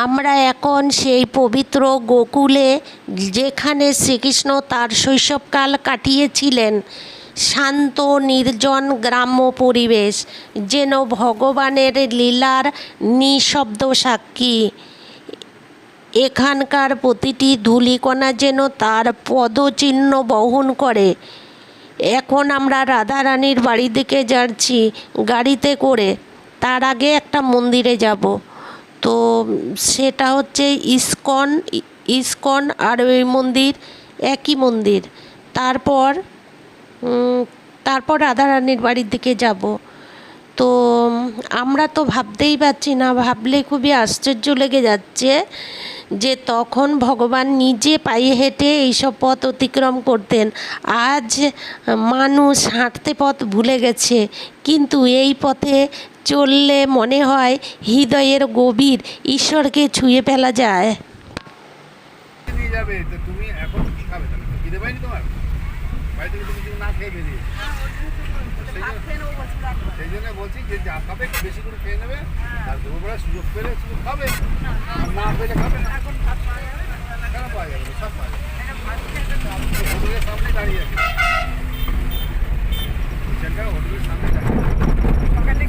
আমরা এখন সেই পবিত্র গোকুলে, যেখানে শ্রীকৃষ্ণ তার শৈশবকাল কাটিয়েছিলেন। শান্ত নির্জন গ্রাম্য পরিবেশ যেন ভগবানের লীলার নিঃশব্দ সাক্ষী। এখানকার প্রতিটি ধূলিকণা যেন তার পদচিহ্ন বহন করে। এখন আমরা রাধারানীর বাড়ির দিকে যাচ্ছি গাড়িতে করে। তার আগে একটা মন্দিরে যাব। তো সেটা হচ্ছে ইস্কন। ইস্কন আর ওই মন্দির একই মন্দির। তারপর রাধারানীর বাড়ির দিকে যাব। তো আমরা তো ভাবতেই পারছি না, ভাবলে খুবই আশ্চর্য লেগে যাচ্ছে যে তখন ভগবান নিজে পায়ে হেঁটে এইসব পথ অতিক্রম করতেন। আজ মানুষ হাঁটতে পথ ভুলে গেছে, কিন্তু এই পথে চললে মনে হয় হৃদয়ের গভীর ঈশ্বরকে ছুঁয়ে ফেলা যায়। তুমি এখন কি খাবে? খিদে পাইনি তোমার? বাড়ি থেকে তুমি না খেয়ে বেরিয়ে, সেই জন্য বলছি যে যা খাবে একটু বেশি করে খেয়ে নেবে, আর দুপুরবেলা সুযোগ পেলে শুধু খাবে, আর না পেলে খাবে না। কেন পাওয়া যাবে? সব পাওয়া যাবে। সামনে দাঁড়িয়ে আছে।